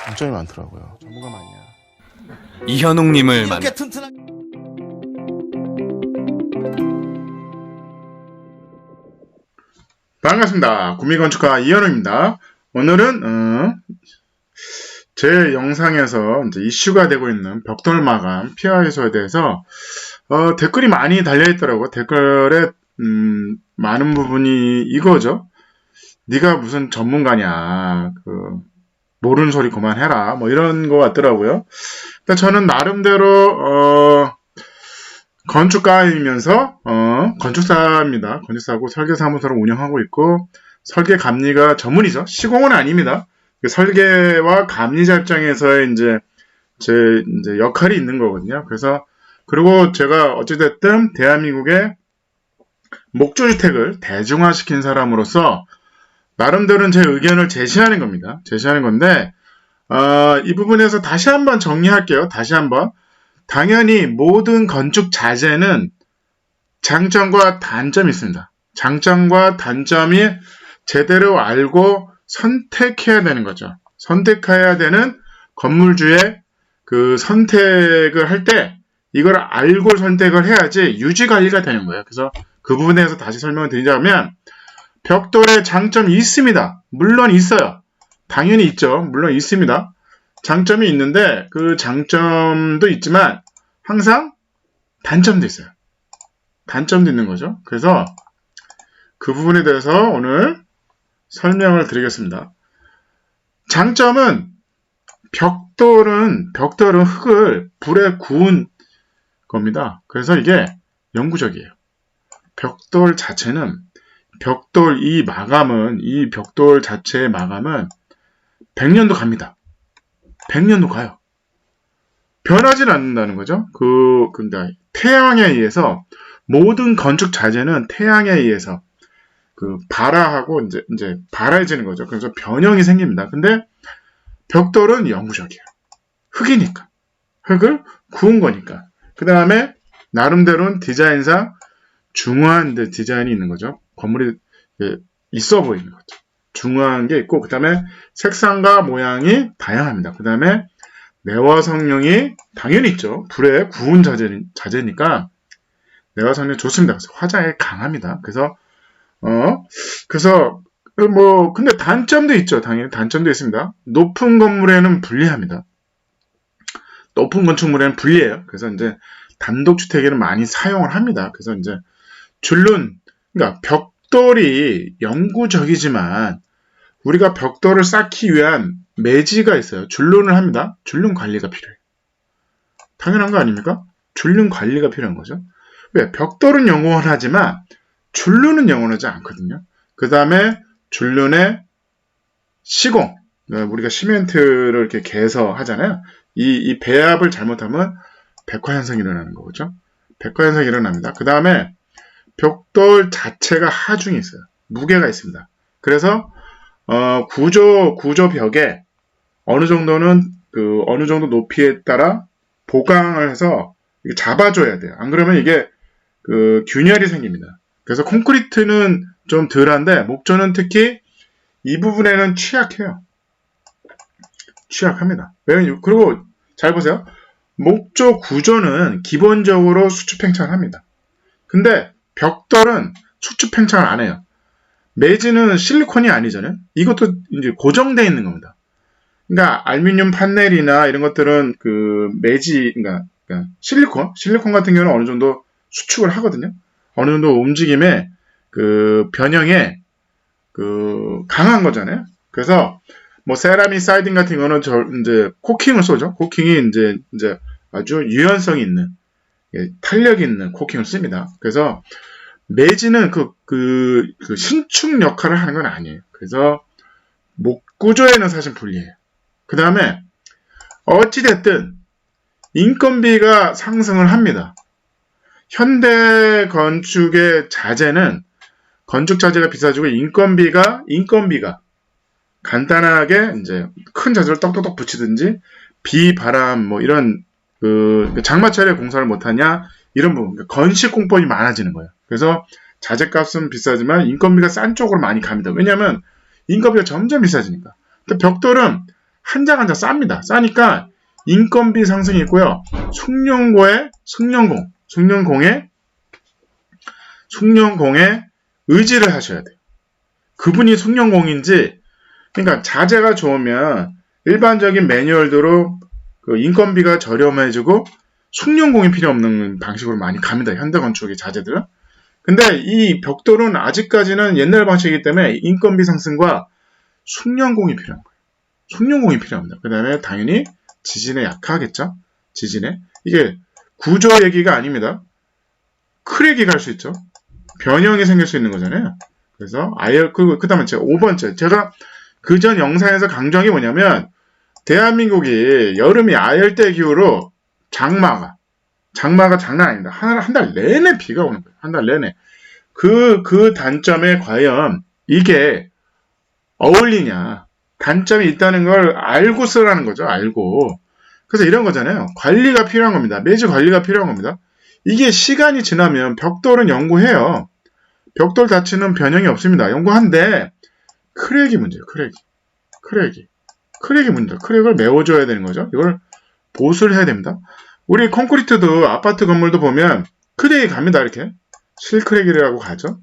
장점이 많더라고요. 전문가 많이야. 이현웅님을 만나 이렇게 튼튼한 반갑습니다. 구미건축가 이현우입니다. 오늘은 제 영상에서 이제 이슈가 되고 있는 벽돌 마감 피하 해소에 대해서 댓글이 많이 달려있더라고요. 댓글에 많은 부분이 이거죠. 네가 무슨 전문가냐, 모르는 소리 그만해라, 뭐 이런 거 같더라고요. 근데 저는 나름대로 건축가이면서 건축사입니다. 건축사고 설계사무소를 운영하고 있고 설계 감리가 전문이죠. 시공은 아닙니다. 설계와 감리자 입장에서의 이제 제 역할이 있는 거거든요. 그래서 그리고 제가 어찌됐든 대한민국의 목조주택을 대중화시킨 사람으로서 나름대로는 제 의견을 제시하는 겁니다. 제시하는 건데 이 부분에서 다시 한번 정리할게요. 다시 한번. 당연히 모든 건축 자재는 장점과 단점이 있습니다. 장점과 단점이 제대로 알고 선택해야 되는 거죠. 선택해야 되는 건물주의 그 선택을 할 때 이걸 알고 선택을 해야지 유지관리가 되는 거예요. 그래서 그 부분에 대해서 다시 설명을 드리자면 벽돌의 장점이 있습니다. 물론 있어요. 당연히 있죠. 물론 있습니다. 장점이 있는데 그 장점도 있지만 항상 단점도 있어요. 단점도 있는 거죠. 그래서 그 부분에 대해서 오늘 설명을 드리겠습니다. 장점은 벽돌은 흙을 불에 구운 겁니다. 그래서 이게 영구적이에요. 벽돌 자체는 이 벽돌 자체의 마감은 100년도 갑니다. 100년도 가요. 변하진 않는다는 거죠. 근데 태양에 의해서 모든 건축 자재는 태양에 의해서 발화하고 이제 발화해지는 거죠. 그래서 변형이 생깁니다. 근데 벽돌은 영구적이에요. 흙이니까. 흙을 구운 거니까. 그 다음에 나름대로는 디자인상 중후한 디자인이 있는 거죠. 건물이 있어 보이는 거죠. 중후한 게 있고 그 다음에 색상과 모양이 다양합니다. 그 다음에 내화 성능이 당연히 있죠. 불에 구운 자재니까 내화 성능이 좋습니다. 그래서 화장에 강합니다. 그래서 근데 단점도 있죠. 당연히 단점도 있습니다. 높은 건물에는 불리합니다. 높은 건축물에는 불리해요. 그래서 이제 단독주택에는 많이 사용을 합니다. 그래서 이제 그러니까 벽돌이 영구적이지만 우리가 벽돌을 쌓기 위한 매지가 있어요. 줄눈을 합니다. 줄눈 관리가 필요해요. 당연한 거 아닙니까? 줄눈 관리가 필요한 거죠. 왜? 벽돌은 영원하지만 줄눈은 영원하지 않거든요. 그 다음에 줄눈의 시공, 우리가 시멘트를 이렇게 개서하잖아요. 이 배합을 잘못하면 백화현상이 일어나는 거죠. 백화현상이 일어납니다. 그 다음에 벽돌 자체가 하중이 있어요. 무게가 있습니다. 그래서 구조 벽에 어느 정도는 어느 정도 높이에 따라 보강을 해서 잡아줘야 돼요. 안 그러면 이게 균열이 생깁니다. 그래서 콘크리트는 좀 덜한데 목조는 특히 이 부분에는 취약해요. 취약합니다. 그리고 잘 보세요. 목조 구조는 기본적으로 수축 팽창을 합니다. 근데 벽돌은 수축 팽창을 안 해요. 매지는 실리콘이 아니잖아요. 이것도 이제 고정되어 있는 겁니다. 그러니까 알루미늄 판넬이나 이런 것들은 그러니까 실리콘 같은 경우는 어느 정도 수축을 하거든요. 어느 정도 움직임에 변형에 강한 거잖아요. 그래서 뭐 세라믹 사이딩 같은 경우는 이제 코킹을 쏘죠. 코킹이 이제 아주 유연성이 있는 탄력 있는 코킹을 씁니다. 그래서 매지는 신축 역할을 하는 건 아니에요. 그래서 목구조에는 사실 불리해요. 그 다음에 어찌됐든 인건비가 상승을 합니다. 현대 건축의 자재는 건축 자재가 비싸지고 인건비가 간단하게 이제 큰 자재를 떡떡떡 붙이든지 비바람 뭐 이런 장마철에 공사를 못하냐 이런 부분, 건식 공법이 많아지는 거예요. 그래서 자재값은 비싸지만 인건비가 싼 쪽으로 많이 갑니다. 왜냐하면 인건비가 점점 비싸지니까. 근데 벽돌은 한 장 한 장 쌉니다. 싸니까 인건비 상승이 있고요. 숙련공에 의지를 하셔야 돼요. 그분이 숙련공인지, 그러니까 자재가 좋으면 일반적인 매뉴얼대로 그 인건비가 저렴해지고 숙련공이 필요 없는 방식으로 많이 갑니다. 현대건축의 자재들은. 근데 이 벽돌은 아직까지는 옛날 방식이기 때문에 인건비 상승과 숙련공이 필요한 거예요. 숙련공이 필요합니다. 그 다음에 당연히 지진에 약하겠죠? 지진에. 이게 구조 얘기가 아닙니다. 크랙이 갈 수 있죠. 변형이 생길 수 있는 거잖아요. 그래서 그 다음에 제가 5번째. 제가 그전 영상에서 강조한 게 뭐냐면, 대한민국이 여름이 아열대 기후로 장마가 장난 아닙니다. 한 달 내내 비가 오는 거예요. 한 달 내내. 그 단점에 과연 이게 어울리냐. 단점이 있다는 걸 알고 쓰라는 거죠. 알고. 그래서 이런 거잖아요. 관리가 필요한 겁니다. 매주 관리가 필요한 겁니다. 이게 시간이 지나면 벽돌은 연구해요. 벽돌 자체는 변형이 없습니다. 연구한데 크랙이 문제예요. 크랙이 문제다. 크랙을 메워줘야 되는 거죠. 이걸 보수를 해야 됩니다. 우리 콘크리트도 아파트 건물도 보면 크랙이 갑니다. 이렇게 실크랙이라고 가죠.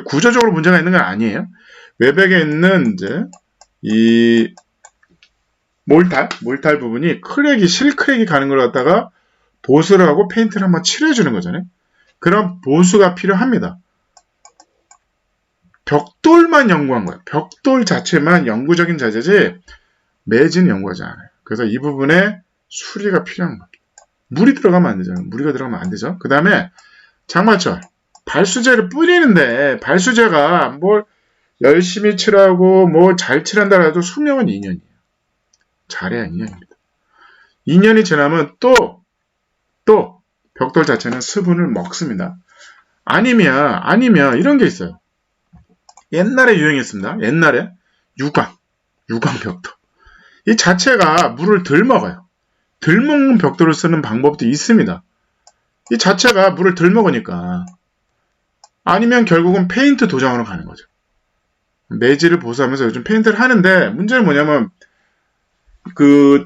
구조적으로 문제가 있는 건 아니에요. 외벽에 있는 이제 이 몰탈 부분이 실크랙이 가는 걸 갖다가 보수를 하고 페인트를 한번 칠해주는 거잖아요. 그런 보수가 필요합니다. 벽돌만 연구한 거예요. 벽돌 자체만 영구적인 자재지 매진 연구하지 않아요. 그래서 이 부분에 수리가 필요한 겁니다. 물이 들어가면 안 되잖아요. 무리가 들어가면 안 되죠. 그 다음에 장마철 발수제를 뿌리는데 발수제가 뭘 열심히 칠하고 뭐 잘 칠한다 해도 수명은 2년이에요. 잘해야 2년입니다. 2년이 지나면 또 벽돌 자체는 수분을 먹습니다. 아니면 이런 게 있어요. 옛날에 유행했습니다. 옛날에 유광 벽돌. 이 자체가 물을 덜 먹어요. 덜 먹는 벽돌을 쓰는 방법도 있습니다. 이 자체가 물을 덜 먹으니까. 아니면 결국은 페인트 도장으로 가는 거죠. 매질을 보수하면서 요즘 페인트를 하는데 문제는 뭐냐면 그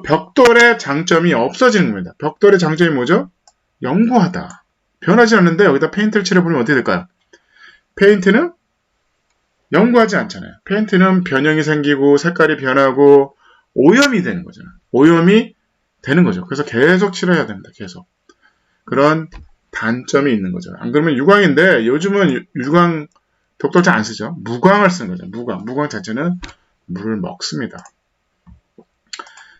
벽돌의 장점이 없어지는 겁니다. 벽돌의 장점이 뭐죠? 영구하다. 변하지 않는데 여기다 페인트를 칠해보면 어떻게 될까요? 페인트는 영구하지 않잖아요. 페인트는 변형이 생기고 색깔이 변하고 오염이 되는 거잖아요. 오염이 되는 거죠. 그래서 계속 칠해야 됩니다. 계속. 그런 단점이 있는 거죠. 안 그러면 유광인데 요즘은 유광 벽돌 잘 안 쓰죠. 무광을 쓰는 거죠. 무광 자체는 물을 먹습니다.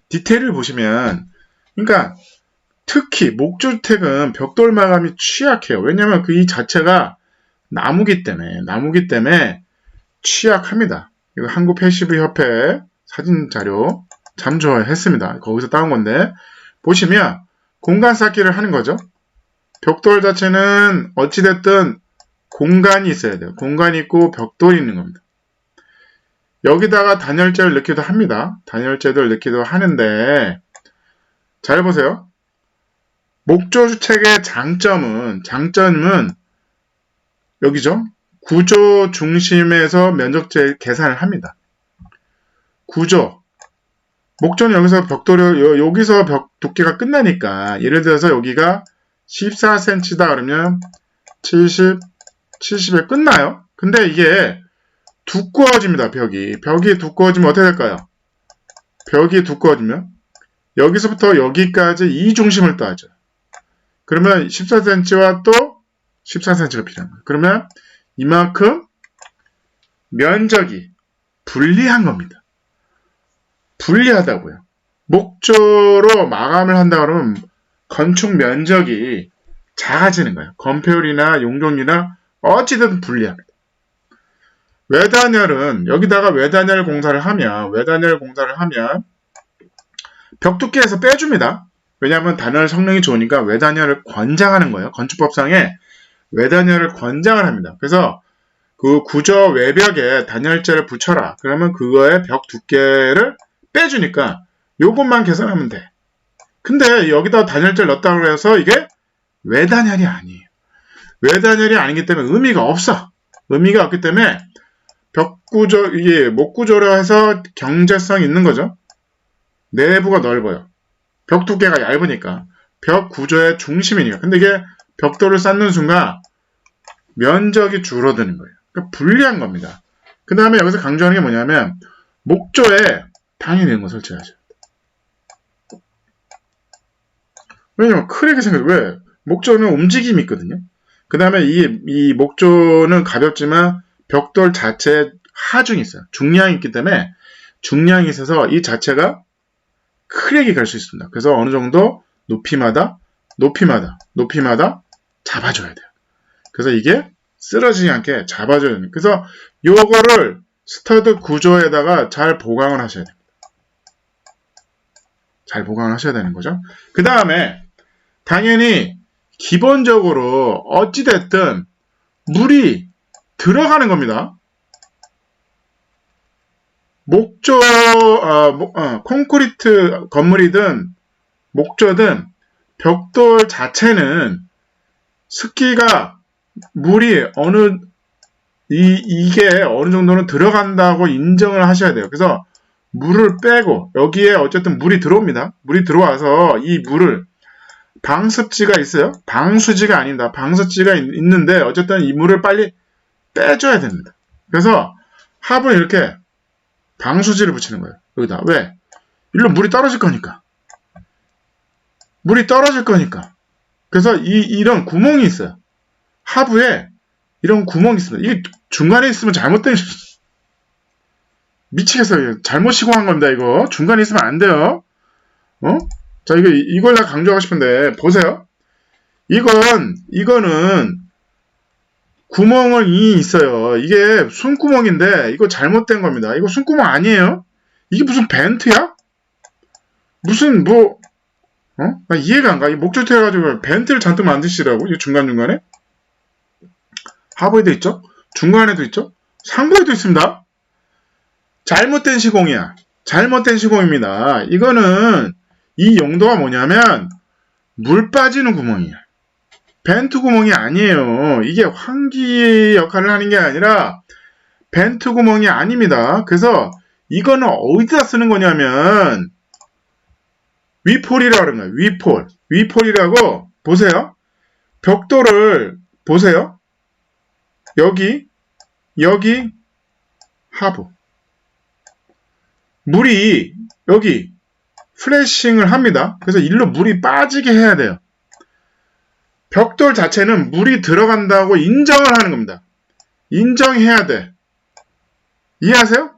디테일을 보시면, 그러니까 특히 목조주택은 벽돌 마감이 취약해요. 왜냐하면 이 자체가 나무기 때문에 취약합니다. 이거 한국패시브협회 사진 자료 참 좋아했습니다. 거기서 따온 건데 보시면 공간 쌓기를 하는 거죠. 벽돌 자체는 어찌됐든 공간이 있어야 돼요. 공간이 있고 벽돌이 있는 겁니다. 여기다가 단열재를 넣기도 합니다. 단열재를 넣기도 하는데 잘 보세요. 목조주택의 장점은 여기죠. 구조 중심에서 면적재 계산을 합니다. 구조. 목조는 여기서 벽돌이 여기서 벽 두께가 끝나니까 예를 들어서 여기가 14cm다 그러면 70에 끝나요. 근데 이게 두꺼워집니다. 벽이 두꺼워지면 어떻게 될까요? 벽이 두꺼워지면 여기서부터 여기까지 이 중심을 따져. 그러면 14cm와 또 14cm가 필요한 거예요. 그러면 이만큼 면적이 불리한 겁니다. 불리하다고요. 목조로 마감을 한다 그러면 건축 면적이 작아지는 거예요. 건폐율이나 용적률이나 어찌됐든 불리합니다. 외단열은 여기다가 외단열 공사를 하면 벽 두께에서 빼줍니다. 왜냐하면 단열 성능이 좋으니까 외단열을 권장하는 거예요. 건축법상에 외단열을 권장을 합니다. 그래서 그 구조 외벽에 단열재를 붙여라. 그러면 그거의 벽 두께를 빼주니까 요것만 계산하면 돼. 근데 여기다 단열재를 넣었다고 해서 이게 외단열이 아니에요. 외단열이 아니기 때문에 의미가 없어. 의미가 없기 때문에 벽구조, 이게 목구조로 해서 경제성이 있는 거죠. 내부가 넓어요. 벽 두께가 얇으니까. 벽 구조의 중심이니까. 근데 이게 벽돌을 쌓는 순간 면적이 줄어드는 거예요. 그러니까 불리한 겁니다. 그 다음에 여기서 강조하는 게 뭐냐면 목조에 당연히 이런 거 설치하죠. 왜냐면 크게 생겨요. 왜? 목조는 움직임이 있거든요. 그 다음에 이 목조는 가볍지만 벽돌 자체에 하중이 있어요. 중량이 있기 때문에 중량이 있어서 이 자체가 크랙이 갈 수 있습니다. 그래서 어느 정도 높이마다 잡아줘야 돼요. 그래서 이게 쓰러지지 않게 잡아줘야 됩니다. 그래서 요거를 스터드 구조에다가 잘 보강을 하셔야 됩니다. 잘 보강을 하셔야 되는 거죠. 그 다음에 당연히 기본적으로 어찌됐든 물이 들어가는 겁니다. 목조, 콘크리트 건물이든 목조든 벽돌 자체는 습기가 물이 이게 어느 정도는 들어간다고 인정을 하셔야 돼요. 그래서 물을 빼고 여기에 어쨌든 물이 들어옵니다. 물이 들어와서 이 물을 방습지가 있어요. 방수지가 아니다. 방수지가 있는데 어쨌든 이 물을 빨리 빼줘야 됩니다. 그래서 합은 이렇게 방수지를 붙이는 거예요. 여기다. 왜? 일로 물이 떨어질 거니까. 물이 떨어질 거니까. 그래서 이런 구멍이 있어요. 하부에 이런 구멍이 있습니다. 이게 중간에 있으면 잘못된 미치겠어요. 잘못 시공한 겁니다. 이거 중간에 있으면 안 돼요. 자, 이걸 다 강조하고 싶은데 보세요. 이거는 구멍이 있어요. 이게 숨구멍인데 이거 잘못된 겁니다. 이거 숨구멍 아니에요. 이게 무슨 벤트야? 무슨 나 이해가 안 가. 이 목줄태 해가지고 벤트를 잔뜩 만드시라고? 이 중간중간에? 하부에도 있죠? 중간에도 있죠? 상부에도 있습니다. 잘못된 시공이야. 잘못된 시공입니다. 이거는 이 용도가 뭐냐면 물 빠지는 구멍이야. 벤트 구멍이 아니에요. 이게 환기 역할을 하는 게 아니라 벤트 구멍이 아닙니다. 그래서 이거는 어디다 쓰는 거냐면 위폴이라고 하는 거예요. 위폴. 위폴이라고 보세요. 벽돌을 보세요. 여기 하부. 물이 여기 플래싱을 합니다. 그래서 일로 물이 빠지게 해야 돼요. 벽돌 자체는 물이 들어간다고 인정을 하는 겁니다. 인정해야 돼. 이해하세요?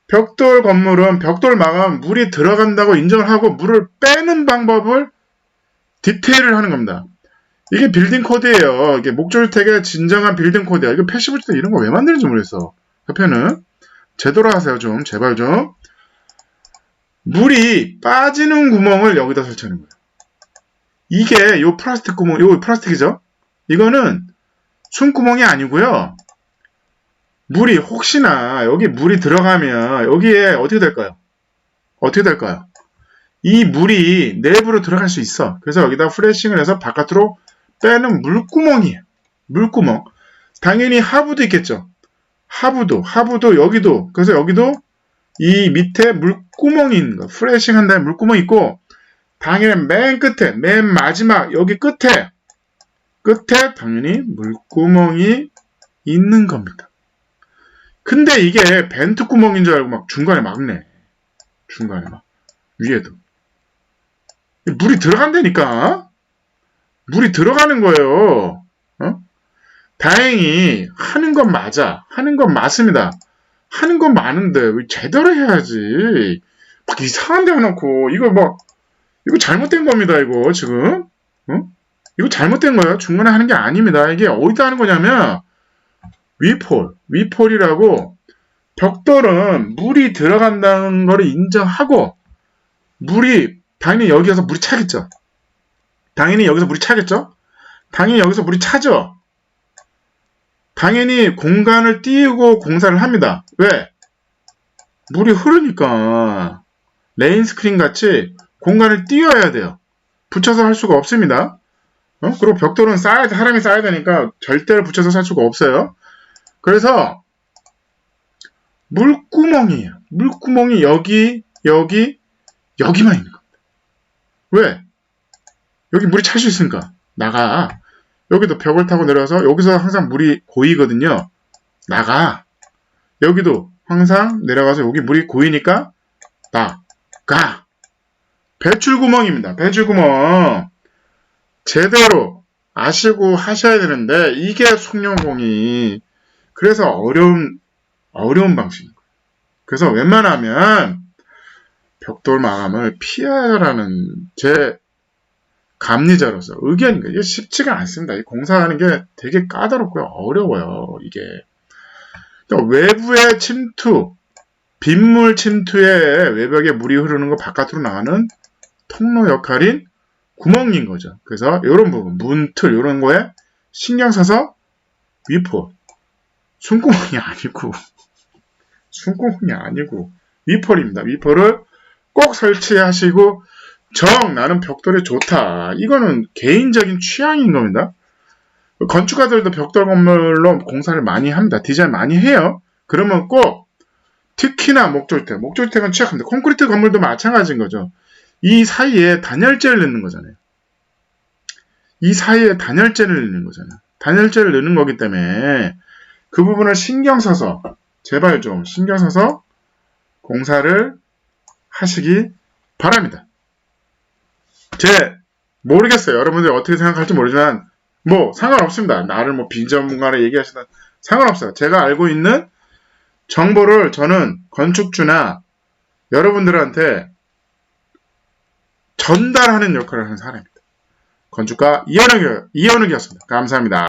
벽돌 건물은 벽돌 마감은 물이 들어간다고 인정을 하고 물을 빼는 방법을 디테일을 하는 겁니다. 이게 빌딩 코드예요. 이게 목조주택의 진정한 빌딩 코드야. 이거 패시브 주택 이런 거 왜 만드는지 모르겠어. 협회는 제대로 하세요. 좀 제발 좀. 물이 빠지는 구멍을 여기다 설치하는 거예요. 이게 요 플라스틱 구멍, 요 플라스틱이죠? 이거는 숨구멍이 아니고요. 물이 혹시나 여기 물이 들어가면 여기에 어떻게 될까요? 어떻게 될까요? 이 물이 내부로 들어갈 수 있어. 그래서 여기다 플래싱을 해서 바깥으로 빼는 물구멍이에요. 물구멍. 당연히 하부도 있겠죠. 하부도 여기도. 그래서 여기도 이 밑에 물구멍이 있는 거. 플래싱 한 다음에 물구멍이 있고 당연히 맨 끝에, 맨 마지막 여기 끝에 당연히 물구멍이 있는 겁니다. 근데 이게 벤트 구멍인 줄 알고 막 중간에 막네. 중간에 막 위에도. 물이 들어간다니까. 물이 들어가는 거예요. 다행히 하는 건 맞아. 하는 건 맞습니다. 하는 건 많은데 왜 제대로 해야지. 막 이상한 데 해놓고 이거 잘못된 겁니다. 이거 지금. 이거 잘못된 거예요. 중간에 하는 게 아닙니다. 이게 어디다 하는 거냐면 위폴이라고 벽돌은 물이 들어간다는 걸 인정하고 물이 당연히 여기서 물이 차겠죠. 당연히 여기서 물이 차죠. 당연히 공간을 띄우고 공사를 합니다. 왜? 물이 흐르니까 레인 스크린 같이 공간을 띄워야 돼요. 붙여서 할 수가 없습니다. 그리고 벽돌은 사람이 쌓아야 되니까 절대로 붙여서 살 수가 없어요. 그래서 물구멍이에요. 물구멍이 여기 여기만 있는 겁니다. 왜? 여기 물이 찰 수 있으니까 나가. 여기도 벽을 타고 내려와서 여기서 항상 물이 고이거든요. 나가. 여기도 항상 내려가서 여기 물이 고이니까 나가. 배출구멍입니다. 배출구멍. 제대로 아시고 하셔야 되는데 이게 숙련공이 그래서 어려운 방식인 거예요. 그래서 웬만하면 벽돌 마감을 피하라는 제 감리자로서 의견인 거예요. 이게 쉽지가 않습니다. 이 공사하는 게 되게 까다롭고요. 어려워요. 이게. 외부의 침투, 빗물 침투에 외벽에 물이 흐르는 거 바깥으로 나가는 통로 역할인 구멍인 거죠. 그래서 이런 부분, 문틀 이런 거에 신경 써서 위폴, 숨구멍이 아니고 위폴입니다. 위폴을 꼭 설치하시고 나는 벽돌이 좋다. 이거는 개인적인 취향인 겁니다. 건축가들도 벽돌 건물로 공사를 많이 합니다. 디자인 많이 해요. 그러면 꼭 특히나 목조주택은 취약합니다. 콘크리트 건물도 마찬가지인 거죠. 이 사이에 단열재를 넣는 거잖아요. 단열재를 넣는 거기 때문에 그 부분을 신경 써서 제발 좀 신경 써서 공사를 하시기 바랍니다. 모르겠어요. 여러분들이 어떻게 생각할지 모르지만 상관없습니다. 나를 비전문가로 얘기하시다 상관없어요. 제가 알고 있는 정보를 저는 건축주나 여러분들한테 전달하는 역할을 하는 사람입니다. 건축가 이현욱이었습니다. 감사합니다.